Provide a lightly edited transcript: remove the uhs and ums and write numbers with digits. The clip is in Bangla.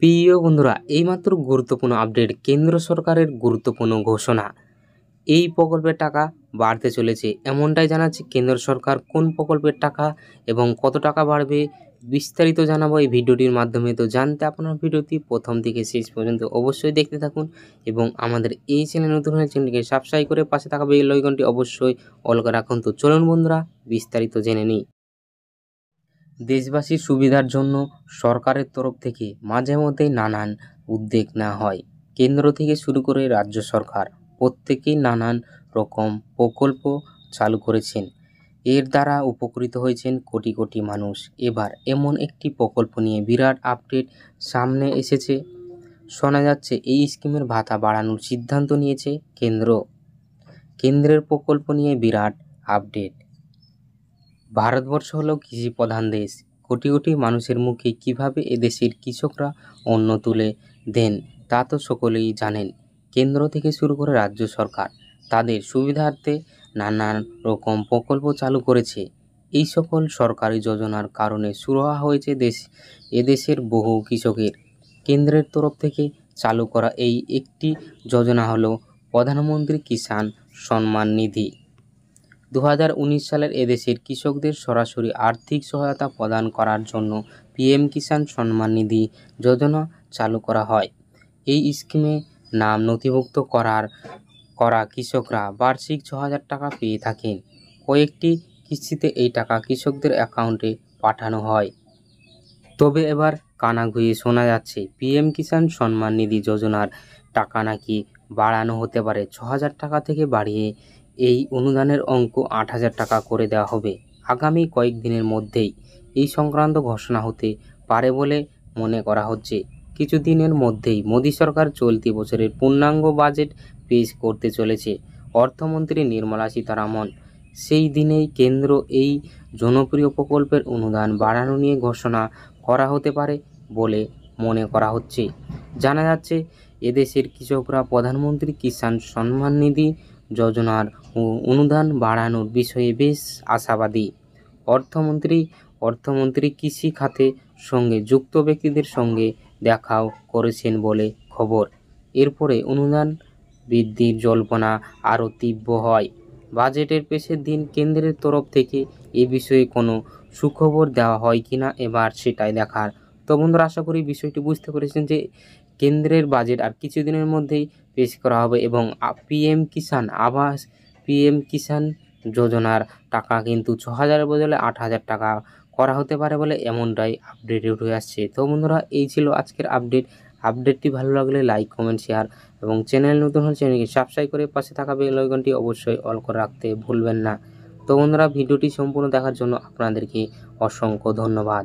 প্রিয় বন্ধুরা, এইমাত্র গুরুত্বপূর্ণ আপডেট, কেন্দ্র সরকারের গুরুত্বপূর্ণ ঘোষণা। এই প্রকল্পের টাকা বাড়তে চলেছে এমনটাই জানাচ্ছে কেন্দ্র সরকার। কোন প্রকল্পের টাকা এবং কত টাকা বাড়বে বিস্তারিত জানাবো এই ভিডিওটির মাধ্যমে। তো জানতে আপনার ভিডিওটি প্রথম থেকে শেষ পর্যন্ত অবশ্যই দেখতে থাকুন এবং আমাদের এই চ্যানেল নতুন হলে চ্যানেলটিকে সাবস্ক্রাইব করে পাশে থাকা বেল আইকনটি অবশ্যই অল করে রাখুন। তো চলুন বন্ধুরা, বিস্তারিত জেনে নিই। দেশবাসীর সুবিধার জন্য সরকারের তরফ থেকে মাঝে মধ্যেই নানান উদ্যোগ নেওয়া হয়। কেন্দ্র থেকে শুরু করে রাজ্য সরকার প্রত্যেকেই নানান রকম প্রকল্প চালু করেছেন। এর দ্বারা উপকৃত হয়েছেন কোটি কোটি মানুষ। এবার এমন একটি প্রকল্প নিয়ে বিরাট আপডেট সামনে এসেছে। শোনা যাচ্ছে এই স্কিমের ভাতা বাড়ানোর সিদ্ধান্ত নিয়েছে কেন্দ্র। কেন্দ্রের প্রকল্প নিয়ে বিরাট আপডেট। ভারতবর্ষ হলো কৃষি প্রধান দেশ। কোটি কোটি মানুষের মুখে কিভাবে এদেশের কৃষকরা অন্ন তুলে দেন তা তো সকলেই জানেন। কেন্দ্র থেকে শুরু করে রাজ্য সরকার তাদের সুবিধার্থে নানান রকম প্রকল্প চালু করেছে। এই সকল সরকারি যোজনার কারণে সুরাহা হয়েছে এদেশের বহু কৃষকের। কেন্দ্রের তরফ থেকে চালু করা এই একটি যোজনা হলো প্রধানমন্ত্রী কিষাণ সম্মান নিধি। 2019 সালের এদেশের কৃষকদের সরাসরি আর্থিক সহায়তা প্রদান করার জন্য পিএম কিষাণ সম্মান নিধি যোজনা চালু করা হয়। এই স্কিমে নাম নথিভুক্ত করা কৃষকরা বার্ষিক 6,000 টাকা পেয়ে থাকেন। কয়েকটি কিস্তিতে এই টাকা কৃষকদের অ্যাকাউন্টে পাঠানো হয়। তবে এবার কানাঘুষে শোনা যাচ্ছে পিএম কিষাণ সম্মান নিধি যোজনার টাকা নাকি বাড়ানো হতে পারে। 6,000 টাকা থেকে বাড়িয়ে এই অনুদানের অঙ্ক 8,000 টাকা করে দেওয়া হবে। আগামী কয়েকদিনের মধ্যেই এই সংক্রান্ত ঘোষণা হতে পারে বলে মনে করা হচ্ছে। কিছুদিনের মধ্যেই মোদী সরকার চলতি বছরের পূর্ণাঙ্গ বাজেট পেশ করতে চলেছে অর্থমন্ত্রী নির্মলা সীতারামন। সেই দিনেই কেন্দ্র এই জনপ্রিয় প্রকল্পের অনুদান বাড়ানো নিয়ে ঘোষণা করা হতে পারে বলে মনে করা হচ্ছে। জানা যাচ্ছে এদেশের কৃষকরা প্রধানমন্ত্রী কিষাণ সম্মান নিধি যোজনার অনুদান বাড়ানোর বিষয়ে বেশ আশাবাদী। অর্থমন্ত্রী কৃষি খাতে সঙ্গে যুক্ত ব্যক্তিদের সঙ্গে দেখাও করেছেন বলে খবর। এরপরে অনুদান বৃদ্ধির জল্পনা আরও তীব্র হয়। বাজেটের পেশের দিন কেন্দ্রের তরফ থেকে এ বিষয়ে কোনো সুখবর দেওয়া হয় কিনা এবার সেটাই দেখার। তো বন্ধুরা, আশা করি বিষয়টি বুঝতে পেরেছেন যে কেন্দ্রের বাজেট আর কিছুদিনের মধ্যেই পেশ করা হবে এবং পিএম কিষাণ যোজনার টাকা কিন্তু 6,000 বদলে 8,000 টাকা করা হতে পারে বলে এমনটাই আপডেট উঠে আসছে। তো বন্ধুরা, এই ছিল আজকের আপডেটটি ভালো লাগলে লাইক, কমেন্ট, শেয়ার এবং চ্যানেল নতুন হলে চ্যানেলকে সাবস্ক্রাইব করে পাশে থাকা বেল আইকনটি অবশ্যই অল করে রাখতে ভুলবেন না। তো বন্ধুরা, ভিডিওটি সম্পূর্ণ দেখার জন্য আপনাদেরকে অসংখ্য ধন্যবাদ।